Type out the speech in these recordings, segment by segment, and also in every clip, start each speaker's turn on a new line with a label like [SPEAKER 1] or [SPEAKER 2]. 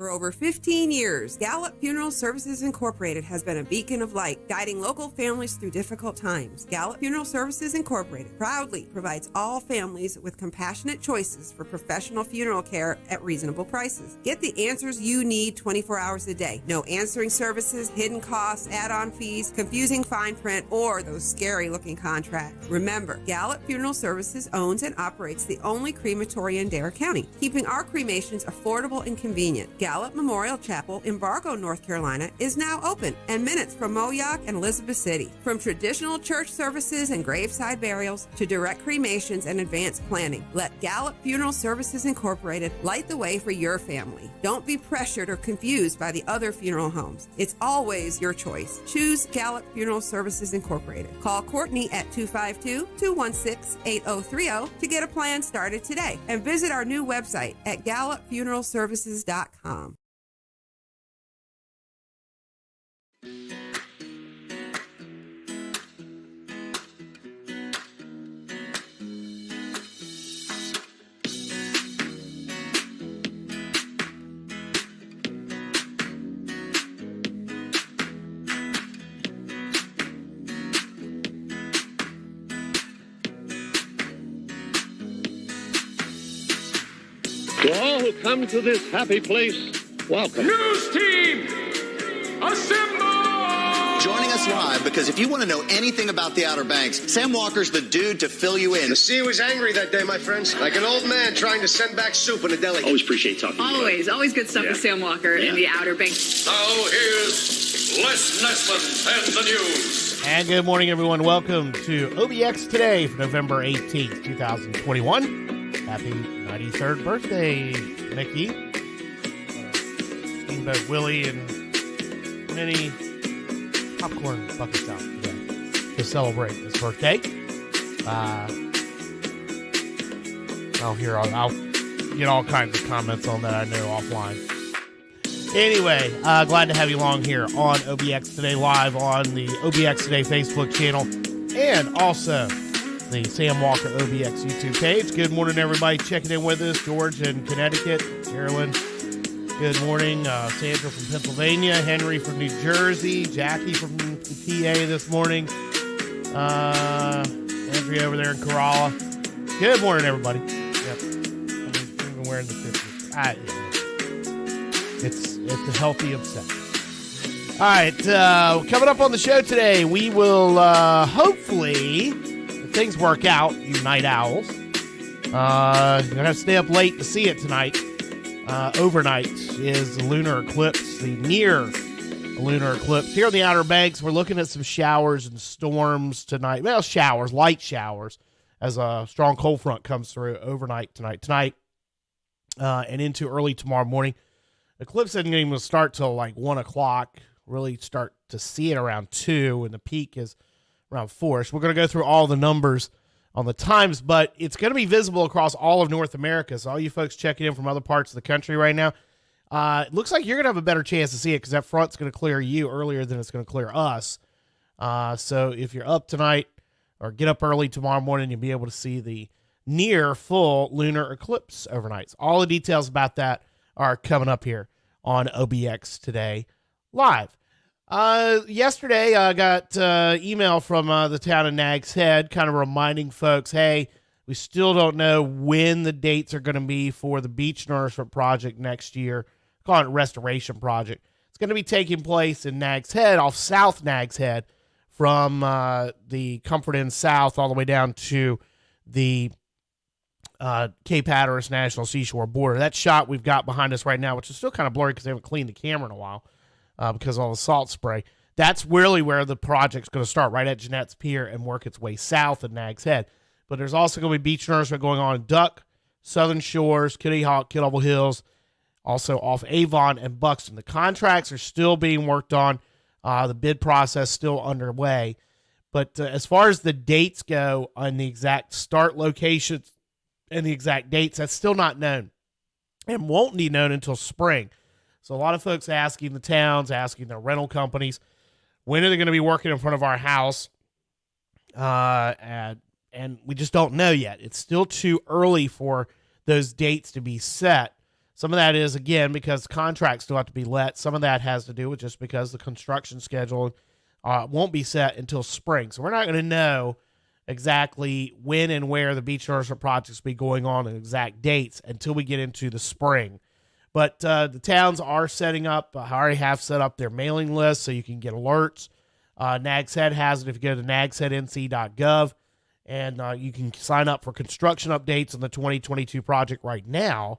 [SPEAKER 1] For over 15 years, Gallup Funeral Services Incorporated has been a beacon of light, guiding local families through difficult times. Gallup Funeral Services Incorporated proudly provides all families with compassionate choices for professional funeral care at reasonable prices. Get the answers you need 24 hours a day. No answering services, hidden costs, add-on fees, confusing fine print, or those scary-looking contracts. Remember, Gallup Funeral Services owns and operates the only crematory in Dare County, keeping our cremations affordable and convenient. Gallup Memorial Chapel in Bargo, North Carolina is now open and minutes from Moyock and Elizabeth City. From traditional church services and graveside burials to direct cremations and advanced planning, let Gallup Funeral Services Incorporated light the way for your family. Don't be pressured or confused by the other funeral homes. It's always your choice. Choose Gallup Funeral Services Incorporated. Call Courtney at 252-216-8030 to get a plan started today, and visit our new website at gallupfuneralservices.com.
[SPEAKER 2] To all who come to this happy place, welcome.
[SPEAKER 3] News team, assemble!
[SPEAKER 4] Joining us live, because if you want to know anything about the Outer Banks, Sam Walker's the dude to fill you in.
[SPEAKER 5] The sea was angry that day, my friends. Like an old man trying to send back soup in a deli.
[SPEAKER 6] Always appreciate talking to you.
[SPEAKER 7] Always good stuff with Sam Walker in the Outer Banks.
[SPEAKER 3] Now here's Les Nessman and the news.
[SPEAKER 8] And good morning, everyone. Welcome to OBX Today for November 18th, 2021. Happy 93rd birthday, Mickey. Steamboat Willie and many popcorn buckets out today to celebrate his birthday. I'll get all kinds of comments on that, I know, offline. Anyway, glad to have you along here on OBX Today Live on the OBX Today Facebook channel and also the Sam Walker OBX YouTube page. Good morning, everybody checking in with us. George in Connecticut, Carolyn, good morning. Sandra from Pennsylvania, Henry from New Jersey, Jackie from PA this morning, Andrea over there in Kerala. Good morning, everybody. Yep, I'm even wearing the 50s. It's a healthy obsession. All right, coming up on the show today, we will hopefully, if things work out, you night owls, you're going to have to stay up late to see it tonight. Overnight is the Lunar Eclipse, the near Lunar Eclipse. Here on the Outer Banks, we're looking at some showers and storms tonight. Well, showers, light showers, as a strong cold front comes through overnight tonight, and into early tomorrow morning. The eclipse isn't even going to start till like 1 o'clock, really start to see it around 2, and the peak is around 4. So we're going to go through all the numbers on the times, but it's going to be visible across all of North America. So all you folks checking in from other parts of the country right now, it looks like you're going to have a better chance to see it because that front's going to clear you earlier than it's going to clear us. So if you're up tonight or get up early tomorrow morning, you'll be able to see the near full lunar eclipse overnight. So all the details about that are coming up here on OBX Today Live. Yesterday, I got email from the town of Nags Head kind of reminding folks, hey, we still don't know when the dates are going to be for the beach nourishment project next year. Call it restoration project. It's going to be taking place in Nags Head, off South Nags Head, from the Comfort Inn South all the way down to the Cape Hatteras National Seashore border. That shot we've got behind us right now, which is still kind of blurry because they haven't cleaned the camera in a while because of all the salt spray. That's really where the project's going to start, right at Jeanette's Pier, and work its way south of Nags Head. But there's also going to be beach nourishment going on in Duck, Southern Shores, Kitty Hawk, Kidable Hills, also off Avon and Buxton. The contracts are still being worked on. The bid process still underway. But as far as the dates go on the exact start locations and the exact dates, that's still not known and won't be known until spring. So a lot of folks asking the towns, asking their rental companies, when are they going to be working in front of our house? And we just don't know yet. It's still too early for those dates to be set. Some of that is, again, because contracts still have to be let. Some of that has to do with just because the construction schedule won't be set until spring. So we're not going to know exactly when and where the beach nourishment projects will be going on and exact dates until we get into the spring. But the towns are setting up, already have set up their mailing list so you can get alerts. Nags Head has it if you go to nagsheadnc.gov, and you can sign up for construction updates on the 2022 project right now.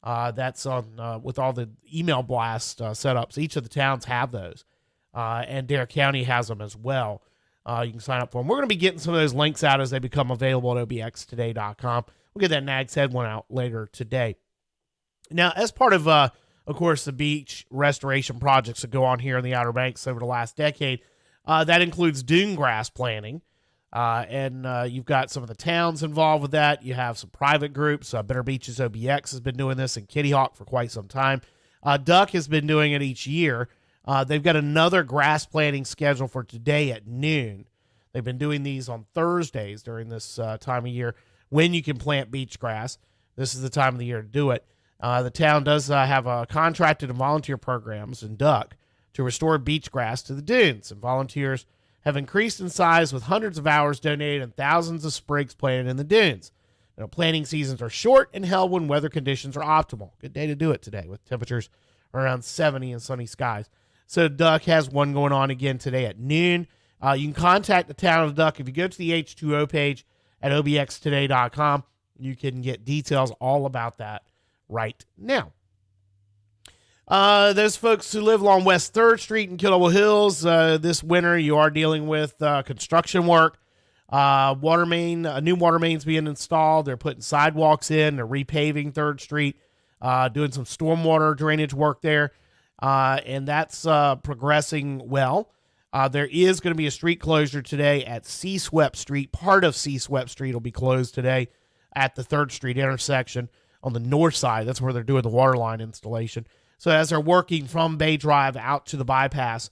[SPEAKER 8] That's on with all the email blast setups. Each of the towns have those, and Dare County has them as well. You can sign up for them. We're going to be getting some of those links out as they become available at obxtoday.com. We'll get that Nags Head one out later today. Now, as part of course, the beach restoration projects that go on here in the Outer Banks over the last decade, that includes dune grass planting. And you've got some of the towns involved with that. You have some private groups. Better Beaches OBX has been doing this, and Kitty Hawk for quite some time. Duck has been doing it each year. They've got another grass planting schedule for today at noon. They've been doing these on Thursdays during this time of year when you can plant beach grass. This is the time of the year to do it. The town does have contracted and volunteer programs in Duck to restore beach grass to the dunes, and volunteers have increased in size with hundreds of hours donated and thousands of sprigs planted in the dunes. Planting seasons are short and held when weather conditions are optimal. Good day to do it today with temperatures around 70 and sunny skies. So Duck has one going on again today at noon. You can contact the town of Duck. If you go to the H2O page at obxtoday.com, you can get details all about that right now. Those folks who live along West 3rd Street in Kilowatt Hills, this winter you are dealing with construction work. A new water main's being installed. They're putting sidewalks in. They're repaving 3rd Street, doing some stormwater drainage work there. And that's progressing well. There is going to be a street closure today at C-Swept Street. Part of C-Swept Street will be closed today at the 3rd Street intersection on the north side. That's where they're doing the water line installation. So as they're working from Bay Drive out to the bypass,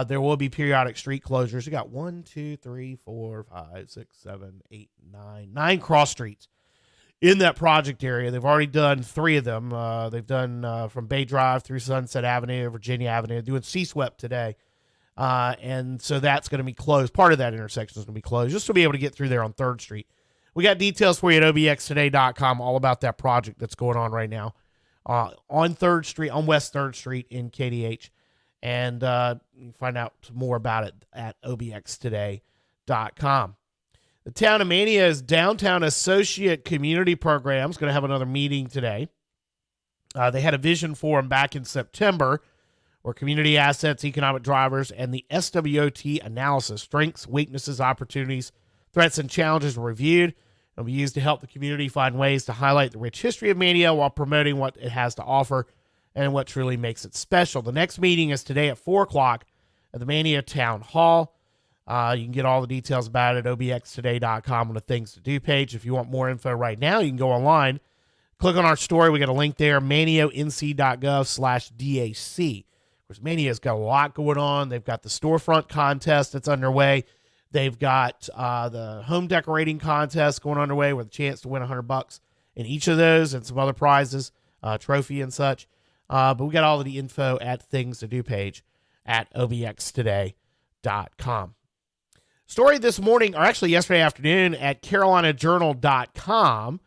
[SPEAKER 8] there will be periodic street closures. You got 1, 2, 3, 4, 5, 6, 7, 8, 9 cross streets in that project area. They've already done 3 of them. They've done from Bay Drive through Sunset Avenue, Virginia Avenue, doing C-Swept today. And so that's going to be closed. Part of that intersection is going to be closed just to be able to get through there on 3rd Street. We got details for you at obxtoday.com all about that project that's going on right now on 3rd Street, on West 3rd Street in KDH. And you can find out more about it at obxtoday.com. The Town of Mania's Downtown Associate Community Program is going to have another meeting today. They had a vision forum back in September where community assets, economic drivers, and the SWOT analysis, strengths, weaknesses, opportunities, threats, and challenges were reviewed. It'll be used to help the community find ways to highlight the rich history of Mania while promoting what it has to offer and what truly makes it special. The next meeting is today at 4 o'clock at the Mania Town Hall. You can get all the details about it at obxtoday.com on the Things to Do page. If you want more info right now, you can go online. Click on our story. We got a link there, manionc.gov/DAC. Of course, Mania's got a lot going on. They've got the storefront contest that's underway. They've got the home decorating contest going underway with a chance to win $100 in each of those and some other prizes, trophy and such. But we got all of the info at Things to Do page at obxtoday.com. Story this morning, or actually yesterday afternoon, at carolinajournal.com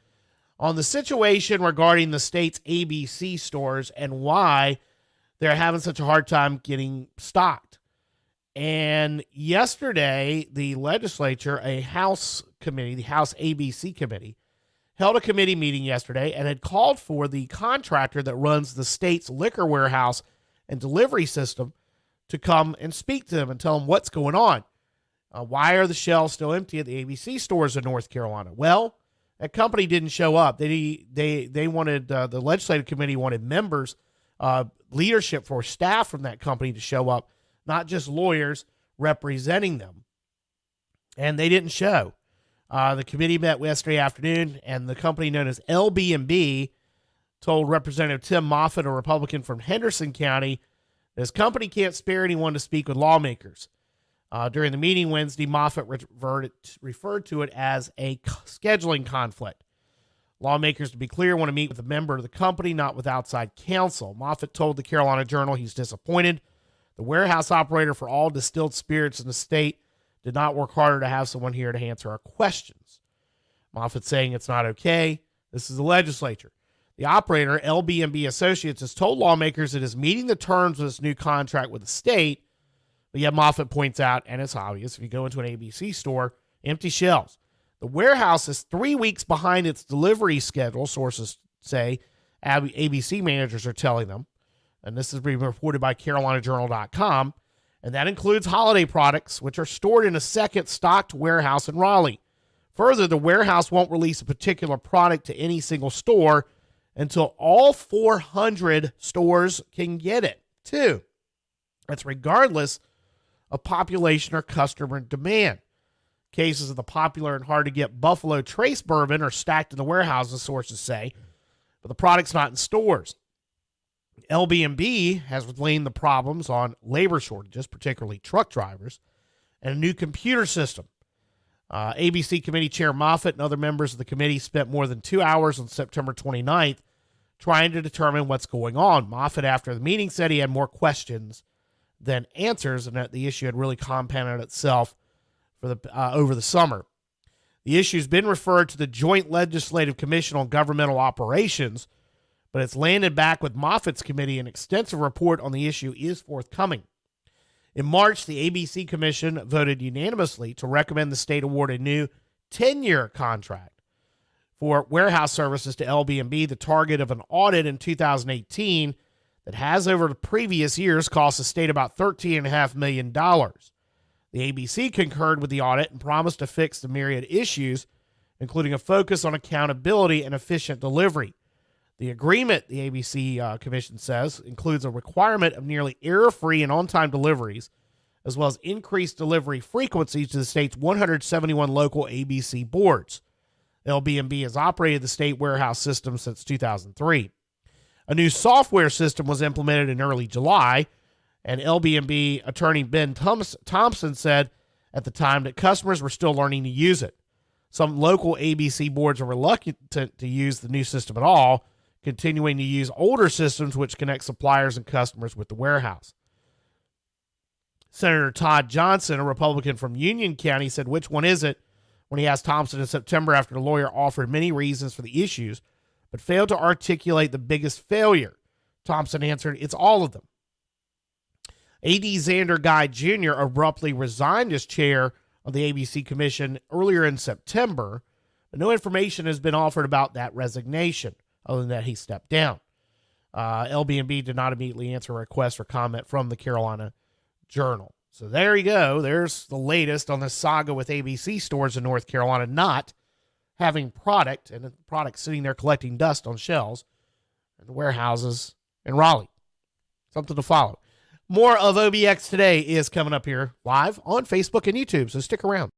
[SPEAKER 8] on the situation regarding the state's ABC stores and why they're having such a hard time getting stocked. And yesterday, the legislature, a House committee, the House ABC committee, held a committee meeting yesterday and had called for the contractor that runs the state's liquor warehouse and delivery system to come and speak to them and tell them what's going on. Why are the shelves still empty at the ABC stores in North Carolina? Well, that company didn't show up. They wanted, the legislative committee wanted members, leadership for staff from that company to show up, not just lawyers representing them. And they didn't show. The committee met yesterday afternoon, and the company known as LB&B told Representative Tim Moffitt, a Republican from Henderson County, that his company can't spare anyone to speak with lawmakers. During the meeting Wednesday, Moffitt referred to it as a scheduling conflict. Lawmakers, to be clear, want to meet with a member of the company, not with outside counsel. Moffitt told the Carolina Journal he's disappointed. The warehouse operator for all distilled spirits in the state did not work harder to have someone here to answer our questions. Moffitt saying it's not okay. This is the legislature. The operator, LB&B Associates, has told lawmakers it is meeting the terms of its new contract with the state. But yet Moffitt points out, and it's obvious, if you go into an ABC store, empty shelves. The warehouse is 3 weeks behind its delivery schedule, sources say. ABC managers are telling them. And this is being reported by CarolinaJournal.com. And that includes holiday products, which are stored in a second stocked warehouse in Raleigh. Further, the warehouse won't release a particular product to any single store until all 400 stores can get it, too. That's regardless of population or customer demand. Cases of the popular and hard-to-get Buffalo Trace bourbon are stacked in the warehouses, sources say, but the product's not in stores. LB&B has blamed the problems on labor shortages, particularly truck drivers, and a new computer system. ABC Committee Chair Moffitt and other members of the committee spent more than 2 hours on September 29th trying to determine what's going on. Moffitt, after the meeting, said he had more questions than answers and that the issue had really compounded itself for over the summer. The issue's been referred to the Joint Legislative Commission on Governmental Operations, but it's landed back with Moffitt's committee. An extensive report on the issue is forthcoming. In March, the ABC Commission voted unanimously to recommend the state award a new 10-year contract for warehouse services to LB&B, the target of an audit in 2018 that has over the previous years cost the state about $13.5 million. The ABC concurred with the audit and promised to fix the myriad issues, including a focus on accountability and efficient delivery. The agreement, the ABC Commission says, includes a requirement of nearly error-free and on-time deliveries, as well as increased delivery frequencies to the state's 171 local ABC boards. LB&B has operated the state warehouse system since 2003. A new software system was implemented in early July, and LB&B attorney Ben Thompson said at the time that customers were still learning to use it. Some local ABC boards are reluctant to use the new system at all, continuing to use older systems which connect suppliers and customers with the warehouse. Senator Todd Johnson, a Republican from Union County, said, "Which one is it?" when he asked Thompson in September after the lawyer offered many reasons for the issues, but failed to articulate the biggest failure. Thompson answered, "It's all of them." A.D. Xander Guy Jr. abruptly resigned as chair of the ABC Commission earlier in September, but no information has been offered about that resignation, other than that he stepped down. LB&B did not immediately answer a request for comment from the Carolina Journal. So there you go. There's the latest on the saga with ABC stores in North Carolina not having product, and the product sitting there collecting dust on shelves in the warehouses in Raleigh. Something to follow. More of OBX Today is coming up here live on Facebook and YouTube, so stick around.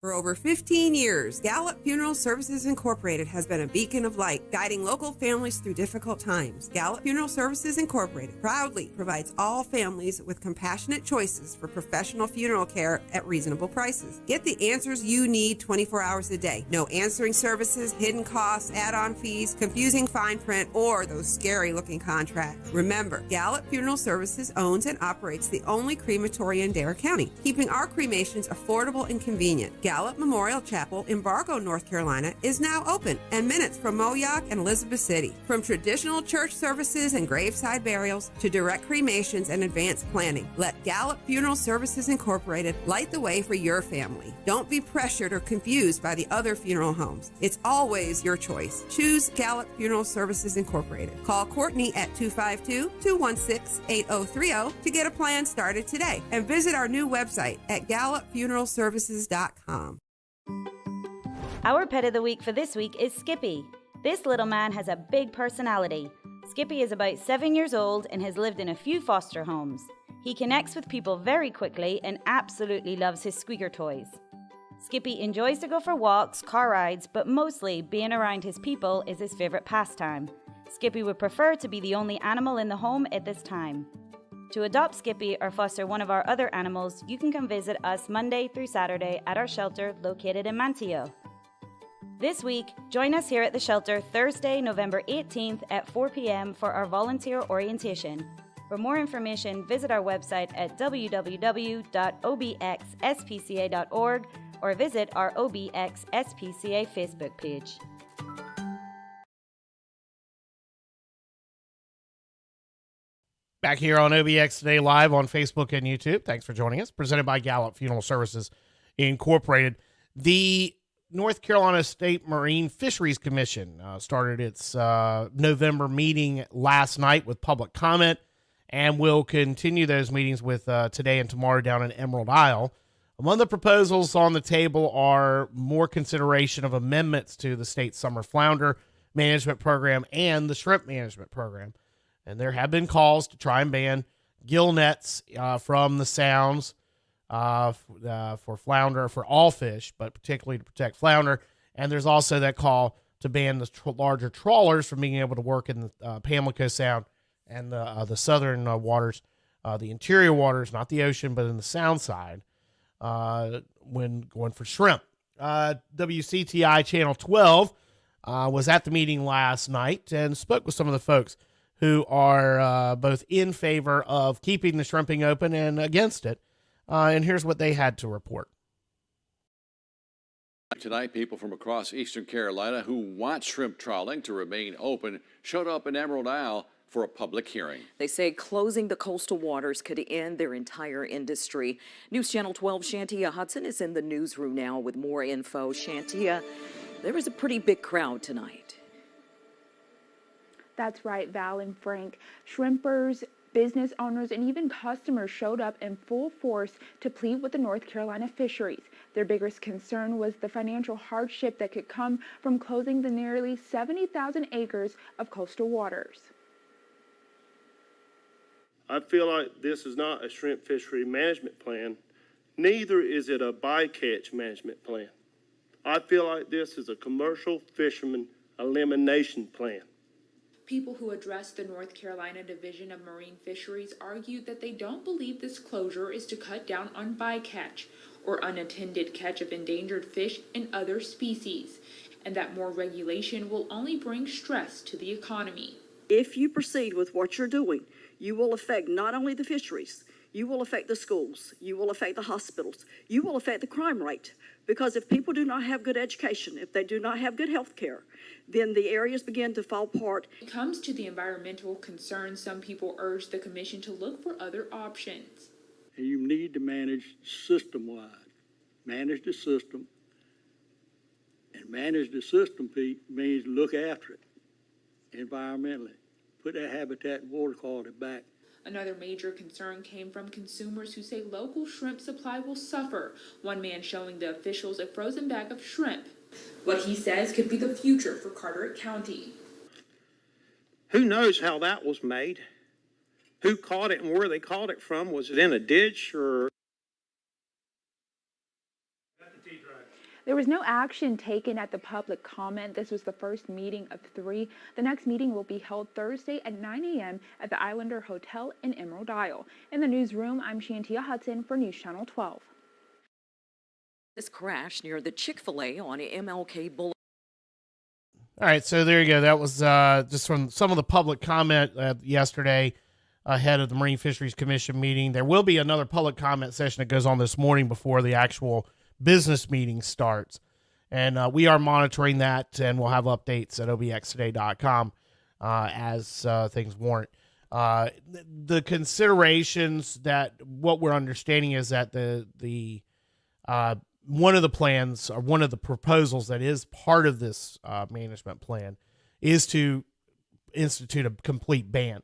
[SPEAKER 1] For over 15 years, Gallup Funeral Services Incorporated has been a beacon of light, guiding local families through difficult times. Gallup Funeral Services Incorporated proudly provides all families with compassionate choices for professional funeral care at reasonable prices. Get the answers you need 24 hours a day. No answering services, hidden costs, add-on fees, confusing fine print, or those scary-looking contracts. Remember, Gallup Funeral Services owns and operates the only crematory in Dare County, keeping our cremations affordable and convenient. Gallup Memorial Chapel in Bargo, North Carolina is now open and minutes from Moyock and Elizabeth City. From traditional church services and graveside burials to direct cremations and advanced planning, let Gallup Funeral Services Incorporated light the way for your family. Don't be pressured or confused by the other funeral homes. It's always your choice. Choose Gallup Funeral Services Incorporated. Call Courtney at 252-216-8030 to get a plan started today, and visit our new website at gallupfuneralservices.com.
[SPEAKER 6] Our pet of the week for this week is Skippy. This little man has a big personality. Skippy is about 7 years old and has lived in a few foster homes. He connects with people very quickly and absolutely loves his squeaker toys. Skippy enjoys to go for walks, car rides, but mostly being around his people is his favorite pastime. Skippy would prefer to be the only animal in the home at this time. To adopt Skippy or foster one of our other animals, you can come visit us Monday through Saturday at our shelter located in Manteo. This week, join us here at the shelter Thursday, November 18th at 4 p.m. for our volunteer orientation. For more information, visit our website at www.obxspca.org or visit our OBX SPCA Facebook page.
[SPEAKER 8] Back here on OBX Today Live on Facebook and YouTube. Thanks for joining us. Presented by Gallup Funeral Services Incorporated. The North Carolina State Marine Fisheries Commission started its November meeting last night with public comment and will continue those meetings with today and tomorrow down in Emerald Isle. Among the proposals on the table are more consideration of amendments to the state summer flounder management program and the shrimp management program. And there have been calls to try and ban gill nets from the sounds for flounder, for all fish, but particularly to protect flounder. And there's also that call to ban the larger trawlers from being able to work in the Pamlico Sound and the southern waters, the interior waters, not the ocean, but in the sound side, when going for shrimp. WCTI Channel 12 was at the meeting last night and spoke with some of the folks who are both in favor of keeping the shrimping open and against it. And here's what they had to report.
[SPEAKER 3] Tonight, people from across Eastern Carolina who want shrimp trawling to remain open showed up in Emerald Isle for a public hearing.
[SPEAKER 9] They say closing the coastal waters could end their entire industry. News Channel 12 Shantia Hudson is in the newsroom now with more info. Shantia, there was a pretty big crowd tonight.
[SPEAKER 10] That's right, Val and Frank. Shrimpers, business owners, and even customers showed up in full force to plead with the North Carolina fisheries. Their biggest concern was the financial hardship that could come from closing the nearly 70,000 acres of coastal waters.
[SPEAKER 11] I feel like this is not a shrimp fishery management plan. Neither is it a bycatch management plan. I feel like this is a commercial fisherman elimination plan.
[SPEAKER 10] People who addressed the North Carolina Division of Marine Fisheries argued that they don't believe this closure is to cut down on bycatch or unattended catch of endangered fish and other species, and that more regulation will only bring stress to the economy.
[SPEAKER 9] If you proceed with what you're doing, you will affect not only the fisheries, you will affect the schools, you will affect the hospitals, you will affect the crime rate. Because if people do not have good education, if they do not have good health care, then the areas begin to fall apart.
[SPEAKER 10] When it comes to the environmental concerns, some people urge the commission to look for other options.
[SPEAKER 11] You need to manage system-wide. Manage the system. And manage the system, Pete, means look after it environmentally. Put that habitat and water quality back.
[SPEAKER 10] Another major concern came from consumers who say local shrimp supply will suffer. One man showing the officials a frozen bag of shrimp. What he says could be the future for Carteret County.
[SPEAKER 11] Who knows how that was made? Who caught it and where they caught it from? Was it in a ditch or...
[SPEAKER 10] There was no action taken at the public comment. This was the first meeting of 3. The next meeting will be held Thursday at 9 a.m. at the Islander Hotel in Emerald Isle. In the newsroom, I'm Shantia Hudson for News Channel 12.
[SPEAKER 9] This crash near the Chick-fil-A on MLK Boulevard.
[SPEAKER 8] All right, so there you go. That was just from some of the public comment yesterday ahead of the Marine Fisheries Commission meeting. There will be another public comment session that goes on this morning before the actual business meeting starts. And we are monitoring that, and we'll have updates at obxtoday.com as things warrant. The considerations that what we're understanding is that the one of the plans or one of the proposals that is part of this management plan is to institute a complete ban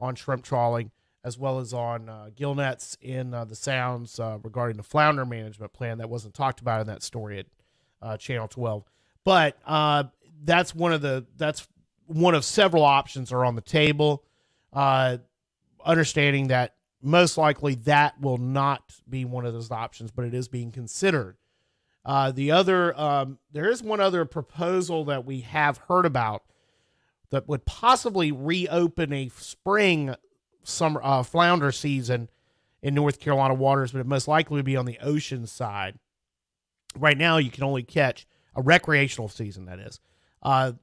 [SPEAKER 8] on shrimp trawling, as well as on gill nets in the sounds regarding the flounder management plan that wasn't talked about in that story at Channel 12. But that's one of several options are on the table. Understanding that most likely that will not be one of those options, but it is being considered. There is one other proposal that we have heard about that would possibly reopen a spring summer flounder season in North Carolina waters, but it most likely would be on the ocean side. Right now, you can only catch a recreational season, that is.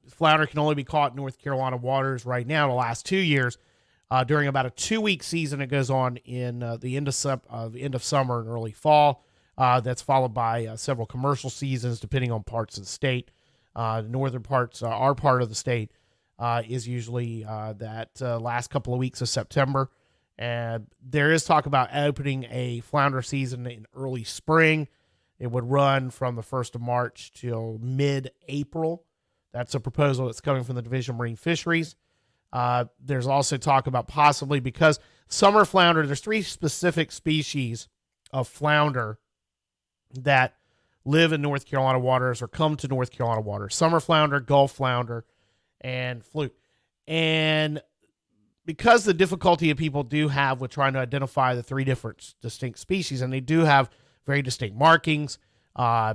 [SPEAKER 8] Flounder can only be caught in North Carolina waters right now the last 2 years during about a 2-week season. It goes on in the end of summer and early fall. That's followed by several commercial seasons depending on parts of the state. The northern parts, our part of the state, is usually that last couple of weeks of September. And there is talk about opening a flounder season in early spring. It would run from the 1st of March till mid-April. That's a proposal that's coming from the Division of Marine Fisheries. There's also talk about possibly, because summer flounder, there's 3 specific species of flounder that live in North Carolina waters or come to North Carolina waters: summer flounder, Gulf flounder, and fluke. And because the difficulty that people do have with trying to identify the 3 different distinct species, and they do have very distinct markings, eye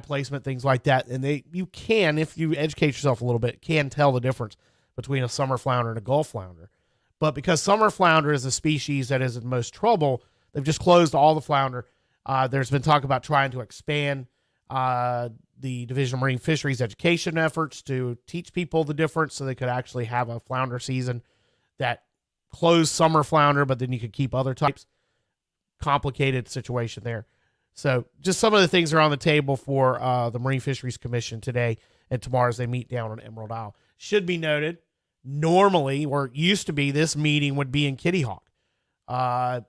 [SPEAKER 8] placement, things like that, and you can, if you educate yourself a little bit, can tell the difference between a summer flounder and a Gulf flounder. But because summer flounder is the species that is in most trouble, they've just closed all the flounder. There's been talk about trying to expand the Division of Marine Fisheries education efforts to teach people the difference so they could actually have a flounder season that closed summer flounder, but then you could keep other types. Complicated situation there. So just some of the things are on the table for the Marine Fisheries Commission today and tomorrow as they meet down on Emerald Isle. Should be noted, normally, or it used to be, this meeting would be in Kitty Hawk.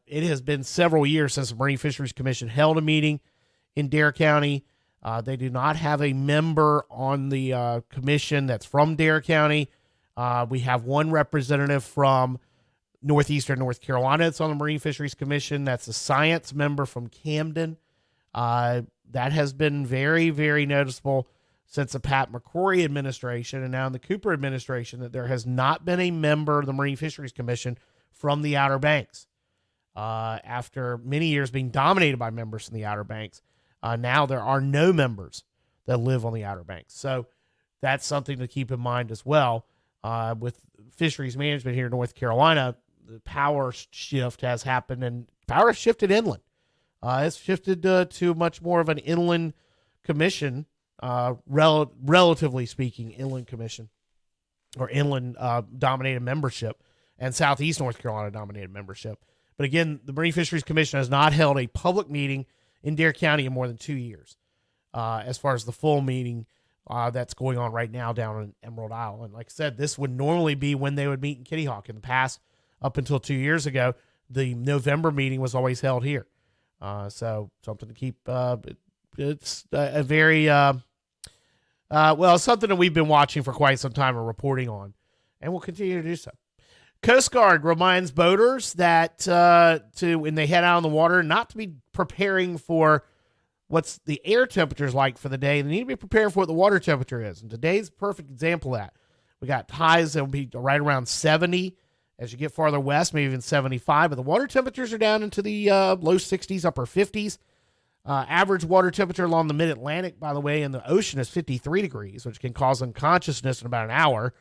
[SPEAKER 8] It has been several years since the Marine Fisheries Commission held a meeting in Dare County. They do not have a member on the commission that's from Dare County. We have one representative from Northeastern North Carolina that's on the Marine Fisheries Commission. That's a science member from Camden. That has been very, very noticeable since the Pat McCrory administration and now in the Cooper administration that there has not been a member of the Marine Fisheries Commission from the Outer Banks. After many years being dominated by members from the Outer Banks, now there are no members that live on the Outer Banks. So that's something to keep in mind as well. With fisheries management here in North Carolina, the power shift has happened, and power has shifted inland. It's shifted to much more of an inland commission, relatively speaking, inland commission, or inland dominated membership, and Southeast North Carolina dominated membership. But again, the Marine Fisheries Commission has not held a public meeting in Dare County in more than 2 years, as far as the full meeting that's going on right now down in Emerald Isle. And like I said, this would normally be when they would meet in Kitty Hawk. In the past, up until 2 years ago, the November meeting was always held here. So something to keep, it's a very, something that we've been watching for quite some time and reporting on, and we'll continue to do so. Coast Guard reminds boaters that when they head out on the water, not to be preparing for what's the air temperatures like for the day. They need to be prepared for what the water temperature is. And today's a perfect example of that. We got highs that will be right around 70 as you get farther west, maybe even 75. But the water temperatures are down into the low 60s, upper 50s. Average water temperature along the mid-Atlantic, by the way, in the ocean is 53 degrees, which can cause unconsciousness in about an hour.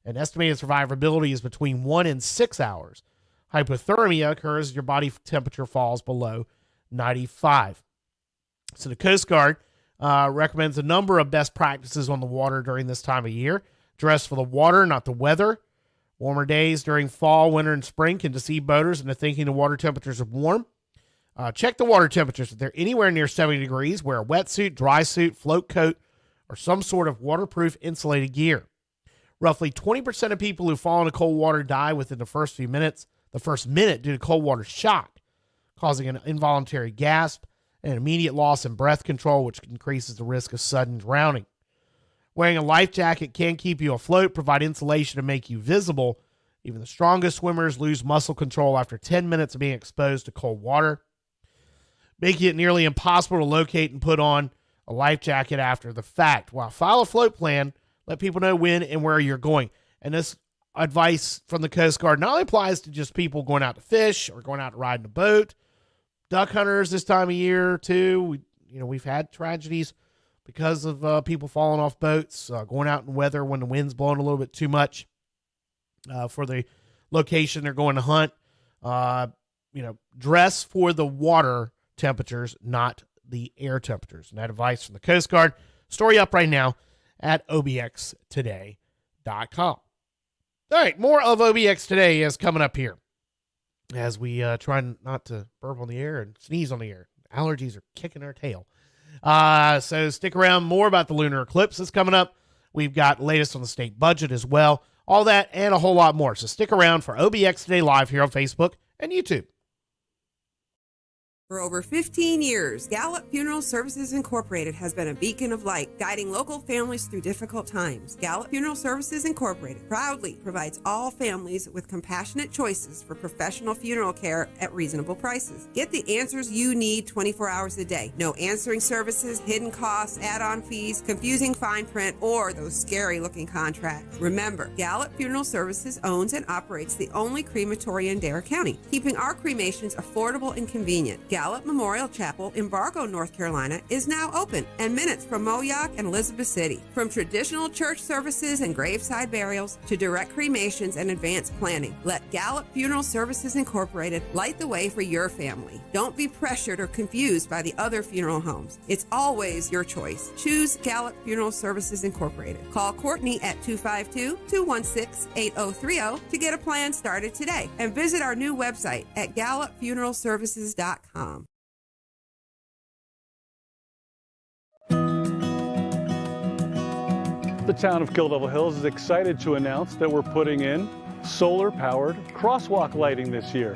[SPEAKER 8] And estimated survivability is between 1 and 6 hours. Hypothermia occurs as your body temperature falls below 95. So the Coast Guard recommends a number of best practices on the water during this time of year. Dress for the water, not the weather. Warmer days during fall, winter, and spring can deceive boaters into thinking the water temperatures are warm. Check the water temperatures. If they're anywhere near 70 degrees, wear a wetsuit, dry suit, float coat, or some sort of waterproof insulated gear. Roughly 20% of people who fall into cold water die within the first minute due to cold water shock, causing an involuntary gasp and immediate loss in breath control, which increases the risk of sudden drowning. Wearing a life jacket can keep you afloat, provide insulation, and make you visible. Even the strongest swimmers lose muscle control after 10 minutes of being exposed to cold water, making it nearly impossible to locate and put on a life jacket after the fact. While file a float plan, let people know when and where you're going. And this advice from the Coast Guard not only applies to just people going out to fish or going out to ride in a boat, duck hunters this time of year too. We've had tragedies because of people falling off boats, going out in weather when the wind's blowing a little bit too much for the location they're going to hunt. Dress for the water temperatures, not the air temperatures. And that advice from the Coast Guard. Story up right now at obxtoday.com. All right, more of OBX Today is coming up here as we try not to burp on the air and sneeze on the air. Allergies are kicking our tail. So stick around. More about the Lunar Eclipse is coming up. We've got latest on the state budget as well. All that and a whole lot more. So stick around for OBX Today Live here on Facebook and YouTube.
[SPEAKER 1] For over 15 years, Gallup Funeral Services Incorporated has been a beacon of light, guiding local families through difficult times. Gallup Funeral Services Incorporated proudly provides all families with compassionate choices for professional funeral care at reasonable prices. Get the answers you need 24 hours a day. No answering services, hidden costs, add-on fees, confusing fine print, or those scary-looking contracts. Remember, Gallup Funeral Services owns and operates the only crematory in Dare County, keeping our cremations affordable and convenient. Gallup Memorial Chapel in Bargo, North Carolina is now open and minutes from Moyock and Elizabeth City. From traditional church services and graveside burials to direct cremations and advanced planning, let Gallup Funeral Services Incorporated light the way for your family. Don't be pressured or confused by the other funeral homes. It's always your choice. Choose Gallup Funeral Services Incorporated. Call Courtney at 252-216-8030 to get a plan started today and visit our new website at gallupfuneralservices.com.
[SPEAKER 12] The town of Kilowatt Hills is excited to announce that we're putting in solar-powered crosswalk lighting this year.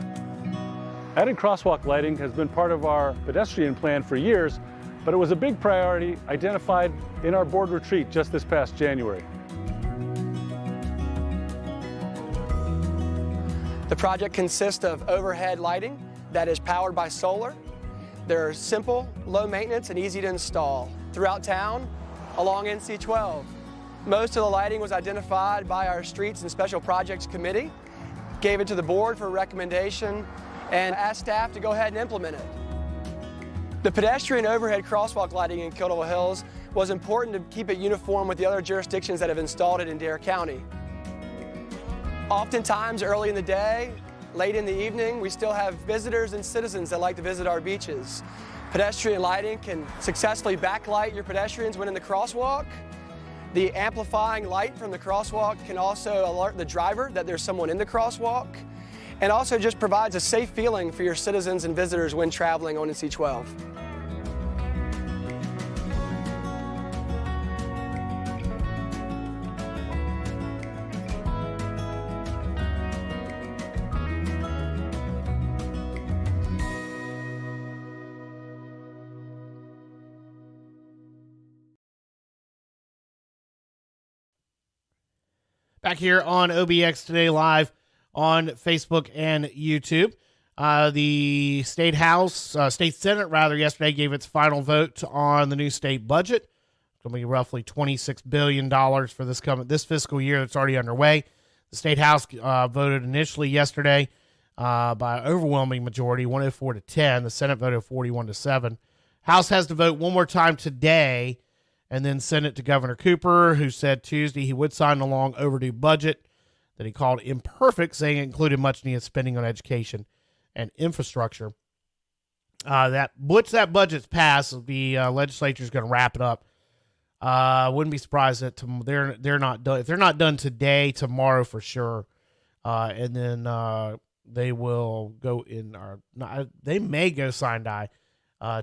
[SPEAKER 12] Adding crosswalk lighting has been part of our pedestrian plan for years, but it was a big priority identified in our board retreat just this past January.
[SPEAKER 13] The project consists of overhead lighting that is powered by solar. They're simple, low maintenance, and easy to install throughout town along NC-12. Most of the lighting was identified by our Streets and Special Projects Committee, gave it to the board for recommendation, and asked staff to go ahead and implement it. The pedestrian overhead crosswalk lighting in Kilowatt Hills was important to keep it uniform with the other jurisdictions that have installed it in Dare County. Oftentimes early in the day, late in the evening, we still have visitors and citizens that like to visit our beaches. Pedestrian lighting can successfully backlight your pedestrians when in the crosswalk. The amplifying light from the crosswalk can also alert the driver that there's someone in the crosswalk, and also just provides a safe feeling for your citizens and visitors when traveling on NC-12.
[SPEAKER 8] Back here on OBX Today Live on Facebook and YouTube. The State Senate yesterday gave its final vote on the new state budget. It's going to be roughly $26 billion for this fiscal year that's already underway. The State House voted initially yesterday by overwhelming majority, 104-10. The Senate voted 41-7. House has to vote one more time today and then send it to Governor Cooper, who said Tuesday he would sign a long overdue budget that he called imperfect, saying it included much needed spending on education and infrastructure. Once that budget's passed, the legislature is going to wrap it up. Wouldn't be surprised that they're not done. If they're not done today, tomorrow for sure, and then they will go in. They may go sign die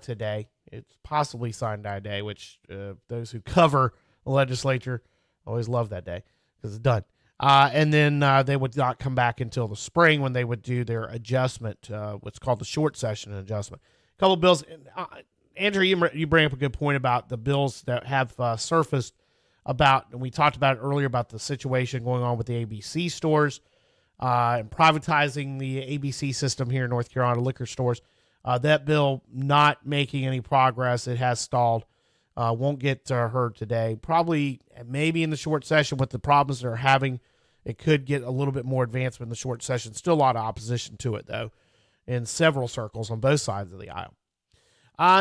[SPEAKER 8] today. It's possibly sign die day, which those who cover the legislature always love that day because it's done. And then they would not come back until the spring when they would do their adjustment, what's called the short session adjustment. A couple of bills. Andrew, you bring up a good point about the bills that have surfaced about, and we talked about it earlier, about the situation going on with the ABC stores and privatizing the ABC system here in North Carolina, liquor stores. That bill not making any progress. It has stalled. Won't get heard today. Probably, maybe in the short session with the problems they're having, it could get a little bit more advancement in the short session. Still a lot of opposition to it, though, in several circles on both sides of the aisle.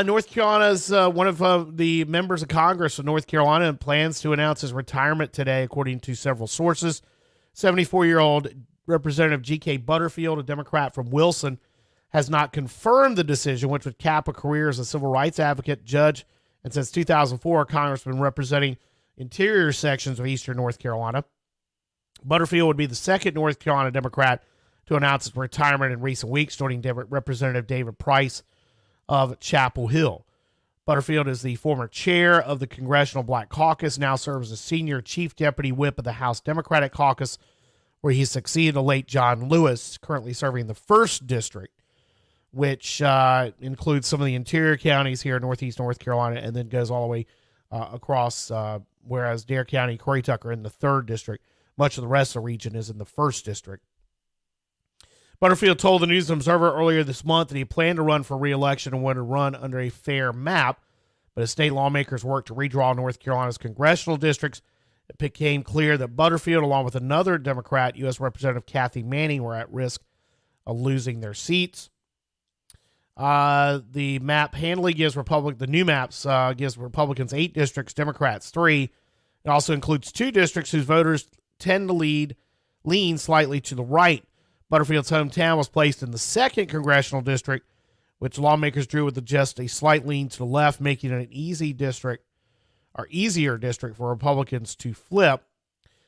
[SPEAKER 8] North Carolina's one of the members of Congress of North Carolina plans to announce his retirement today, according to several sources. 74-year-old Representative G.K. Butterfield, a Democrat from Wilson, has not confirmed the decision, which would cap a career as a civil rights advocate, judge, And since 2004, Congress has been representing interior sections of eastern North Carolina. Butterfield would be the second North Carolina Democrat to announce his retirement in recent weeks, joining Representative David Price of Chapel Hill. Butterfield is the former chair of the Congressional Black Caucus, now serves as senior chief deputy whip of the House Democratic Caucus, where he succeeded the late John Lewis, currently serving the 1st District, which includes some of the interior counties here in northeast North Carolina, and then goes all the way across, whereas Dare County, Corey Tucker in the 3rd District. Much of the rest of the region is in the 1st District. Butterfield told the News Observer earlier this month that he planned to run for re-election and wanted to run under a fair map, but as state lawmakers worked to redraw North Carolina's congressional districts, it became clear that Butterfield, along with another Democrat, U.S. Representative Kathy Manning, were at risk of losing their seats. The map handily gives the new maps gives Republicans 8 districts, Democrats 3. It also includes 2 districts whose voters tend to lean slightly to the right. Butterfield's hometown was placed in the 2nd congressional district, which lawmakers drew with just a slight lean to the left, making it an easier district for Republicans to flip.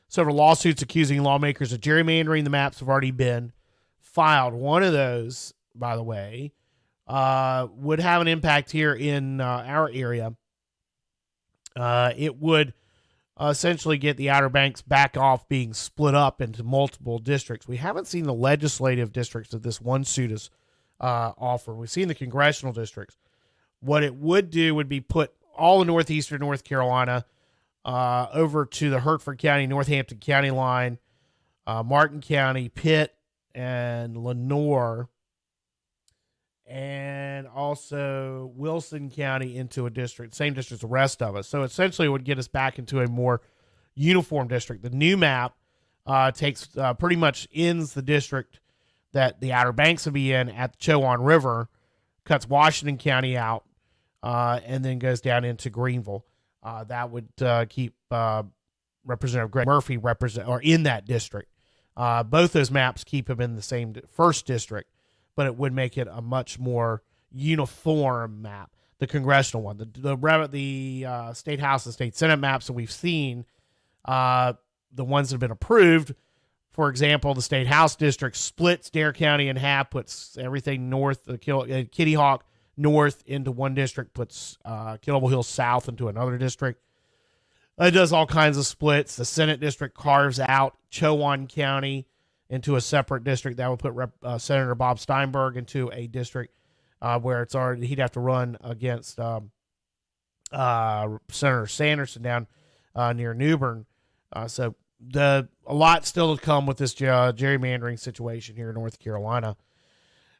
[SPEAKER 8] Several lawsuits accusing lawmakers of gerrymandering the maps have already been filed. One of those, by the way, would have an impact here in our area. It would essentially get the Outer Banks back off being split up into multiple districts. We haven't seen the legislative districts that this one suit is offer. We've seen the congressional districts. What it would do would be put all of northeastern North Carolina over to the Hertford County, Northampton County line, Martin County, Pitt, and Lenoir, and also Wilson County into a district, same district as the rest of us. So essentially it would get us back into a more uniform district. The new map takes pretty much ends the district that the Outer Banks will be in at the Chowan River, cuts Washington County out, and then goes down into Greenville. That would keep Representative Greg Murphy in that district. Both those maps keep him in the same 1st district, but it would make it a much more uniform map. The congressional one, the state house and state senate maps that we've seen, the ones that have been approved. For example, the state house district splits Dare County in half, puts everything north of Kitty Hawk north into one district, puts Kilowatt Hill south into another district. It does all kinds of splits. The Senate district carves out Chowan County into a separate district. That would put Senator Bob Steinberg into a district where he'd have to run against Senator Sanderson down near Newbern. So a lot still to come with this gerrymandering situation here in North Carolina.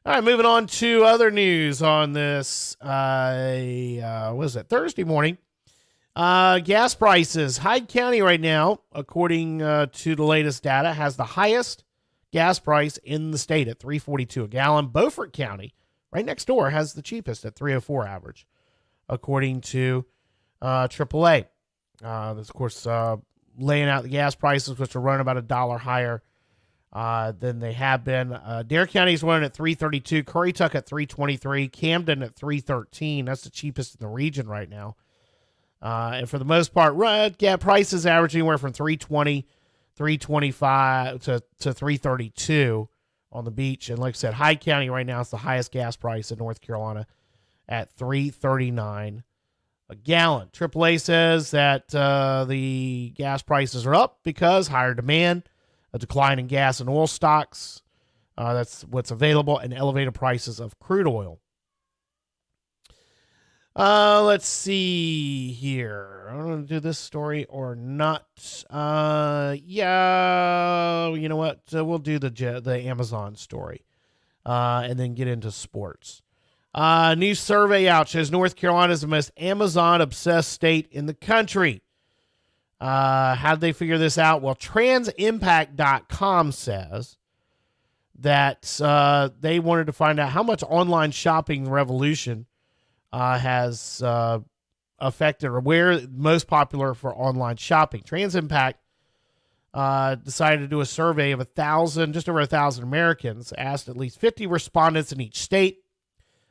[SPEAKER 8] All right, moving on to other news on this, Thursday morning. Gas prices. Hyde County right now, according to the latest data, has the highest gas price in the state at $3.42 a gallon. Beaufort County, right next door, has the cheapest at $3.04 average, according to AAA. This, of course, laying out the gas prices, which are running about $1 higher than they have been. Dare County is running at $3.32, Curry Tuck at $3.23, Camden at $3.13. That's the cheapest in the region right now. And for the most part, gas prices average anywhere from $3.20, $3.25 to $3.32 on the beach. And like I said, Hyde County right now is the highest gas price in North Carolina at $3.39 a gallon. AAA says that the gas prices are up because higher demand, a decline in gas and oil stocks, that's what's available, and elevated prices of crude oil. Let's see here. I'm going to do this story or not. Yeah, you know what? We'll do the Amazon story and then get into sports. New survey out shows North Carolina is the most Amazon-obsessed state in the country. How'd they figure this out? Well, transimpact.com says that they wanted to find out how much online shopping revolution has affected, or where most popular for online shopping. TransImpact decided to do a survey of just over 1,000 Americans, asked at least 50 respondents in each state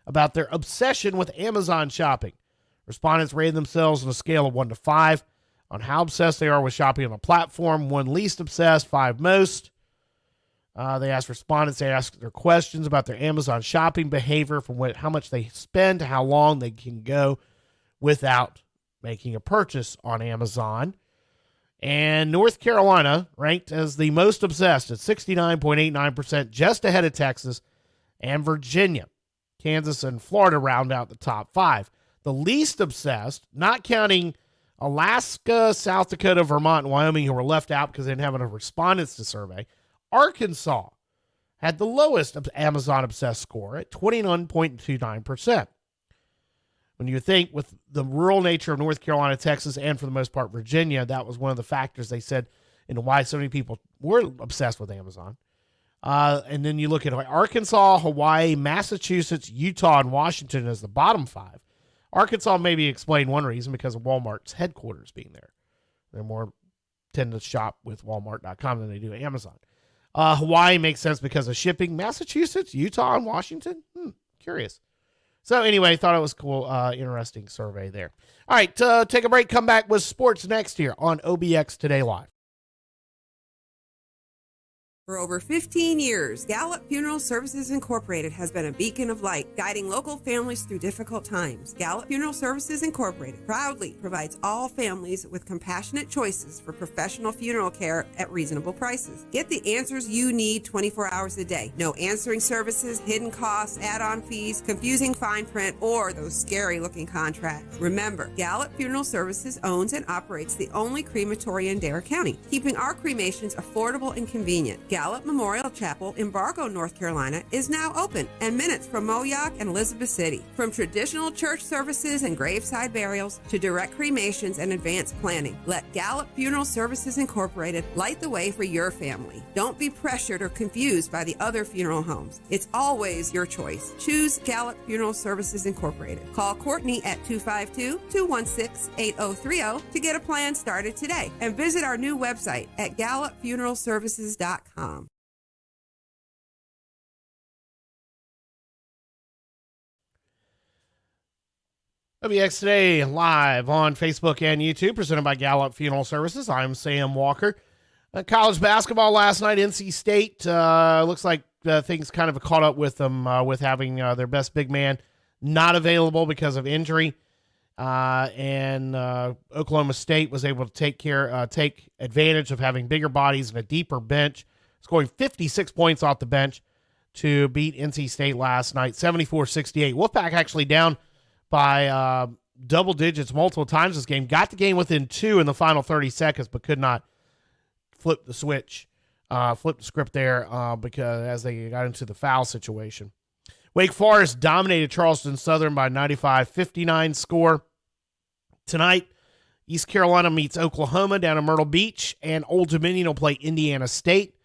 [SPEAKER 8] about their obsession with Amazon shopping. Respondents rated themselves on a scale of 1 to 5 on how obsessed they are with shopping on a platform. 1 least obsessed, 5 most. They asked respondents, they asked their questions about their Amazon shopping behavior, from how much they spend to how long they can go without making a purchase on Amazon. And North Carolina ranked as the most obsessed at 69.89%, just ahead of Texas and Virginia. Kansas and Florida round out the top 5. The least obsessed, not counting Alaska, South Dakota, Vermont, and Wyoming, who were left out because they didn't have enough respondents to survey, Arkansas had the lowest Amazon obsessed score at 21.29%. When you think with the rural nature of North Carolina, Texas, and for the most part Virginia, that was one of the factors they said into why so many people were obsessed with Amazon. And then you look at Arkansas, Hawaii, Massachusetts, Utah, and Washington as the bottom 5. Arkansas maybe explain one reason because of Walmart's headquarters being there. They're more tend to shop with Walmart.com than they do Amazon. Hawaii makes sense because of shipping. Massachusetts, Utah, and Washington? Curious. So anyway, thought it was cool, interesting survey there. All right, take a break, come back with sports next here on OBX Today Live.
[SPEAKER 1] For over 15 years, Gallup Funeral Services Incorporated has been a beacon of light, guiding local families through difficult times. Gallup Funeral Services Incorporated proudly provides all families with compassionate choices for professional funeral care at reasonable prices. Get the answers you need 24 hours a day. No answering services, hidden costs, add-on fees, confusing fine print, or those scary-looking contracts. Remember, Gallup Funeral Services owns and operates the only crematory in Dare County, keeping our cremations affordable and convenient. Gallup Memorial Chapel in Bargo, North Carolina is now open and minutes from Moyock and Elizabeth City. From traditional church services and graveside burials to direct cremations and advanced planning, let Gallup Funeral Services Incorporated light the way for your family. Don't be pressured or confused by the other funeral homes. It's always your choice. Choose Gallup Funeral Services Incorporated. Call Courtney at 252-216-8030 to get a plan started today, and visit our new website at gallupfuneralservices.com.
[SPEAKER 8] OBX Today live on Facebook and YouTube, presented by Gallup Funeral Services. I'm Sam Walker. College basketball last night, NC State. Looks like things kind of caught up with them with having their best big man not available because of injury. And Oklahoma State was able to take advantage of having bigger bodies and a deeper bench, scoring 56 points off the bench to beat NC State last night, 74-68. Wolfpack actually down by double digits multiple times this game. Got the game within 2 in the final 30 seconds, but could not flip the switch, flip the script there because as they got into the foul situation. Wake Forest dominated Charleston Southern by 95-59 score. Tonight, East Carolina meets Oklahoma down in Myrtle Beach, and Old Dominion will play Indiana State.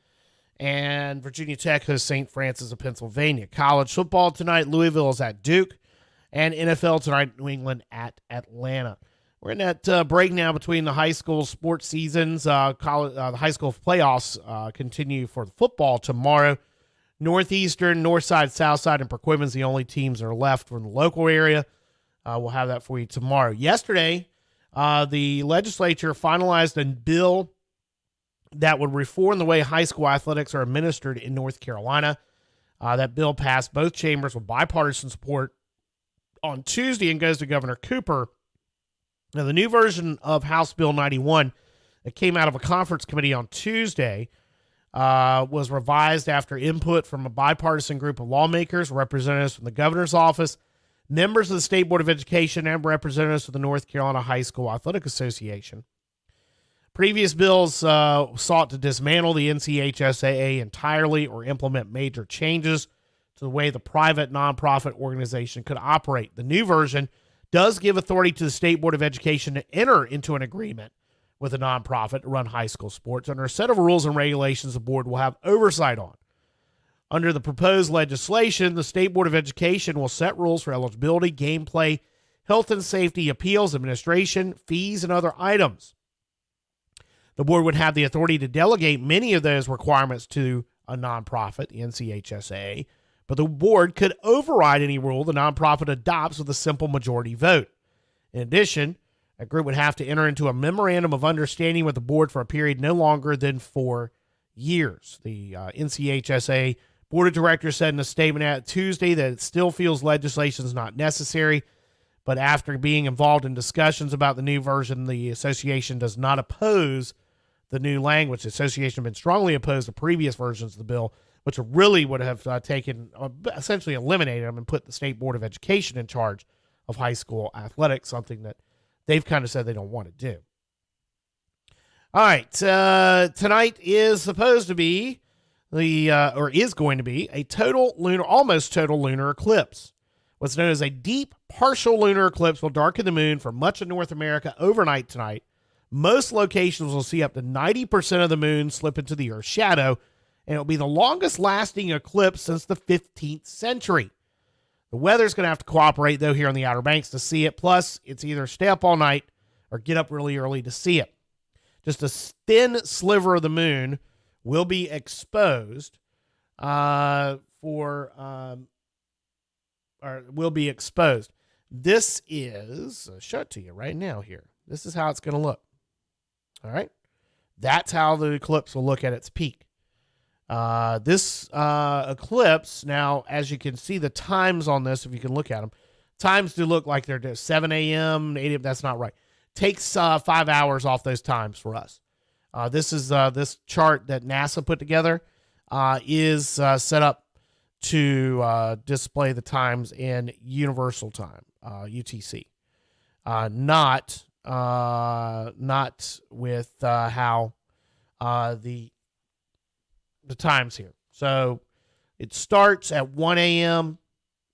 [SPEAKER 8] And Virginia Tech hosts St. Francis of Pennsylvania. College football tonight, Louisville is at Duke. And NFL tonight, New England at Atlanta. We're in that break now between the high school sports seasons. The high school playoffs continue for the football tomorrow. Northeastern, Northside, Southside, and Perquimmon's the only teams that are left from the local area. We'll have that for you tomorrow. Yesterday, the legislature finalized a bill that would reform the way high school athletics are administered in North Carolina. That bill passed both chambers with bipartisan support on Tuesday and goes to Governor Cooper. Now, the new version of House Bill 91 that came out of a conference committee on Tuesday was revised after input from a bipartisan group of lawmakers, representatives from the governor's office, members of the State Board of Education, and representatives of the North Carolina High School Athletic Association. Previous bills sought to dismantle the NCHSAA entirely or implement major changes to the way the private nonprofit organization could operate. The new version does give authority to the State Board of Education to enter into an agreement with a nonprofit to run high school sports under a set of rules and regulations the board will have oversight on. Under the proposed legislation, the State Board of Education will set rules for eligibility, gameplay, health and safety, appeals, administration, fees, and other items. The board would have the authority to delegate many of those requirements to a nonprofit, the NCHSAA, but the board could override any rule the nonprofit adopts with a simple majority vote. In addition, a group would have to enter into a memorandum of understanding with the board for a period no longer than 4 years. The NCHSA Board of Directors said in a statement at Tuesday that it still feels legislation is not necessary, but after being involved in discussions about the new version, the association does not oppose the new language. The association has been strongly opposed to previous versions of the bill, which really would have essentially eliminated them and put the State Board of Education in charge of high school athletics, something that they've kind of said they don't want to do. All right, tonight is supposed to be is going to be a almost total lunar eclipse. What's known as a deep partial lunar eclipse will darken the moon for much of North America overnight tonight. Most locations will see up to 90% of the moon slip into the Earth's shadow, and it'll be the longest lasting eclipse since the 15th century. The weather's going to have to cooperate, though, here on the Outer Banks to see it. Plus, it's either stay up all night or get up really early to see it. Just a thin sliver of the moon will be exposed This is, I'll show it to you right now here. This is how it's going to look. All right. That's how the eclipse will look at its peak. This eclipse, now, as you can see the times on this, if you can look at them, times do look like they're 7 a.m., 8 a.m. That's not right. Takes 5 hours off those times for us. This is this chart that NASA put together is set up to display the times in Universal Time, UTC, not with how the times here. So it starts at 1 a.m.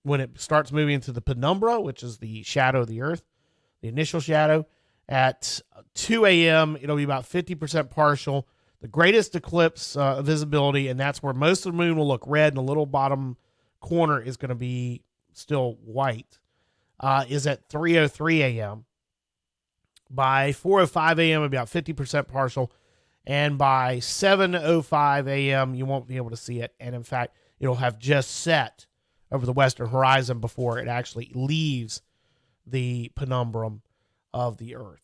[SPEAKER 8] when it starts moving into the penumbra, which is the shadow of the Earth, the initial shadow. At 2 a.m., it'll be about 50% partial. The greatest eclipse visibility, and that's where most of the moon will look red, and the little bottom corner is going to be still white, is at 3:03 a.m. By 4:05 a.m., it'll be about 50% partial. And by 7:05 a.m., you won't be able to see it. And in fact, it'll have just set over the western horizon before it actually leaves the penumbrum of the Earth.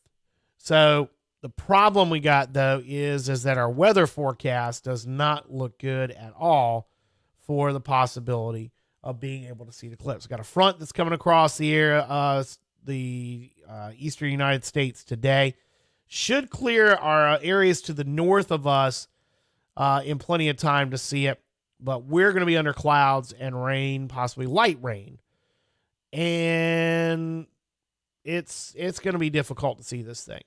[SPEAKER 8] So the problem we got, though, is that our weather forecast does not look good at all for the possibility of being able to see the eclipse. We've got a front that's coming across the eastern United States today. Should clear our areas to the north of us in plenty of time to see it, but we're going to be under clouds and rain, possibly light rain. And it's going to be difficult to see this thing.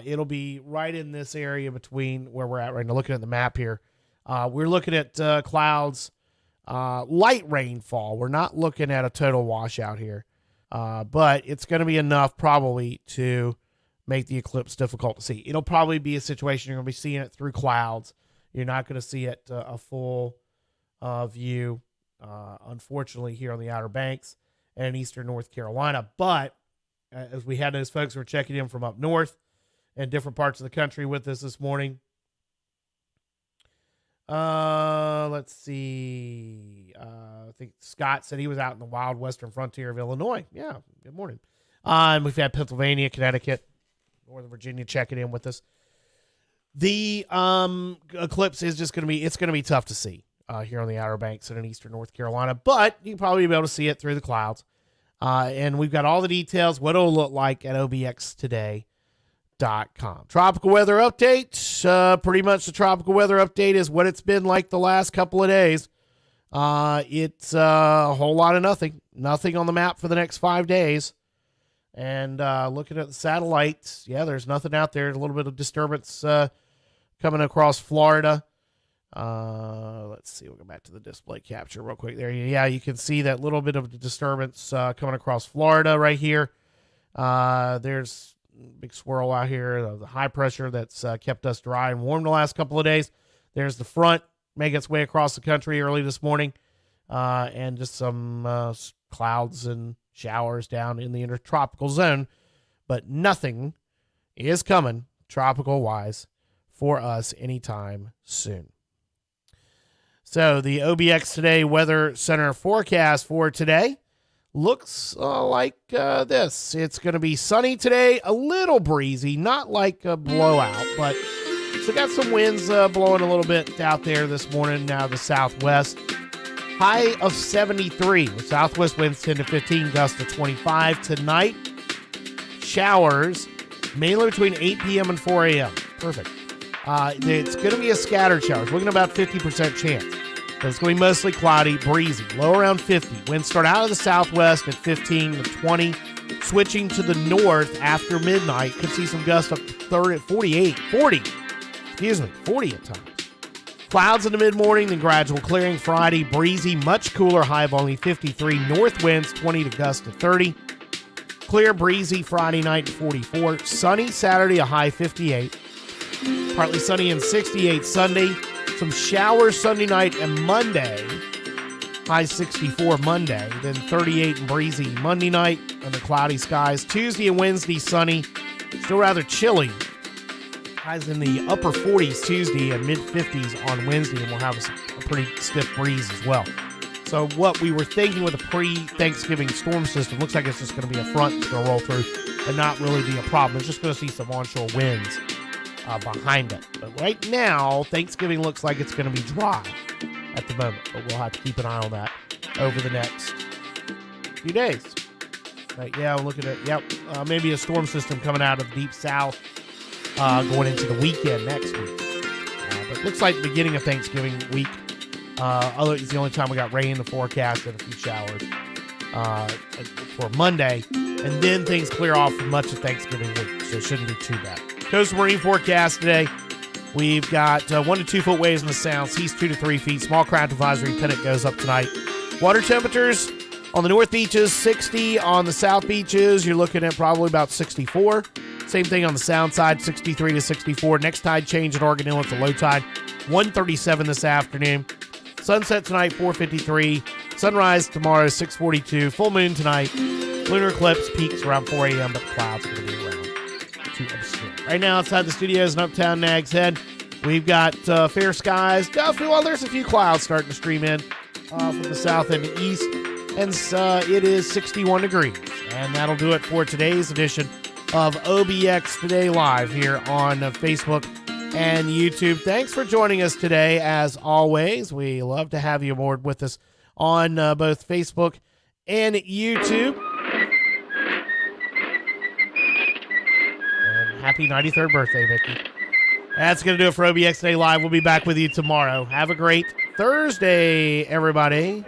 [SPEAKER 8] It'll be right in this area between where we're at right now. Looking at the map here, we're looking at clouds, light rainfall. We're not looking at a total washout here, but it's going to be enough probably to make the eclipse difficult to see. It'll probably be a situation you're going to be seeing it through clouds. You're not going to see it a full view, unfortunately, here on the Outer Banks and in eastern North Carolina. But as we had those folks who were checking in from up north and different parts of the country with us this morning. Let's see. I think Scott said he was out in the wild western frontier of Illinois. Yeah, good morning. And we've had Pennsylvania, Connecticut, Northern Virginia checking in with us. The eclipse is just going to be, it's going to be tough to see here on the Outer Banks and in eastern North Carolina, but you can probably be able to see it through the clouds. And we've got all the details, what it'll look like at obxtoday.com. Tropical weather update. Pretty much the tropical weather update is what it's been like the last couple of days. It's a whole lot of nothing. Nothing on the map for the next 5 days. And looking at the satellites, yeah, there's nothing out there. A little bit of disturbance coming across Florida. Let's see. We'll go back to the display capture real quick there. Yeah, you can see that little bit of disturbance coming across Florida right here. There's a big swirl out here, the high pressure that's kept us dry and warm the last couple of days. There's the front making its way across the country early this morning, and just some clouds and showers down in the intertropical zone, but nothing is coming tropical-wise for us anytime soon. So the OBX Today Weather Center forecast for today, looks like this. It's going to be sunny today, a little breezy, not like a blowout, but so got some winds blowing a little bit out there this morning, now the southwest. High of 73 with southwest winds 10 to 15, gusts to 25 tonight. Showers mainly between 8 p.m. and 4 a.m. Perfect. It's going to be a scattered shower. We're looking at about 50% chance. But it's going to be mostly cloudy, breezy, low around 50. Winds start out of the southwest at 15 to 20. Switching to the north after midnight. Could see some gusts up to 40 at times. Clouds in the mid-morning, then gradual clearing. Friday, breezy, much cooler, high of only 53. North winds 20 to gusts to 30. Clear, breezy Friday night, 44. Sunny Saturday, a high 58. Partly sunny and 68 Sunday. Some showers Sunday night and Monday. High 64 Monday. Then 38 and breezy Monday night under cloudy skies. Tuesday and Wednesday, sunny. Still rather chilly. Highs in the upper 40s Tuesday and mid-50s on Wednesday, and we'll have a pretty stiff breeze as well. So what we were thinking with a pre-Thanksgiving storm system looks like it's just going to be a front that's going to roll through and not really be a problem. It's just going to see some onshore winds behind it. But right now, Thanksgiving looks like it's going to be dry at the moment, but we'll have to keep an eye on that over the next few days. But yeah, we're looking at, maybe a storm system coming out of the deep south going into the weekend next week. But it looks like the beginning of Thanksgiving week. It's the only time we got rain in the forecast and a few showers for Monday. And then things clear off for much of Thanksgiving week, so it shouldn't be too bad. Coastal Marine forecast today. We've got 1 to 2 foot waves in the sound, seas 2 to 3 feet. Small craft advisory pennant goes up tonight. Water temperatures on the north beaches, 60. On the south beaches, you're looking at probably about 64. Same thing on the sound side, 63 to 64. Next tide change at Oregon Inlet to low tide, 1:37 this afternoon. Sunset tonight, 4:53. Sunrise tomorrow, 6:42. Full moon tonight. Lunar Eclipse peaks around 4 a.m., but the clouds are going to be around to obscure. Right now, outside the studios in Uptown Nags Head, we've got fair skies. There's a few clouds starting to stream in from the south and the east. And it is 61 degrees. And that'll do it for today's edition of OBX Today Live here on Facebook and YouTube. Thanks for joining us today. As always, we love to have you aboard with us on both Facebook and YouTube. And happy 93rd birthday, Mickey. That's going to do it for OBX Today Live. We'll be back with you tomorrow. Have a great Thursday, everybody.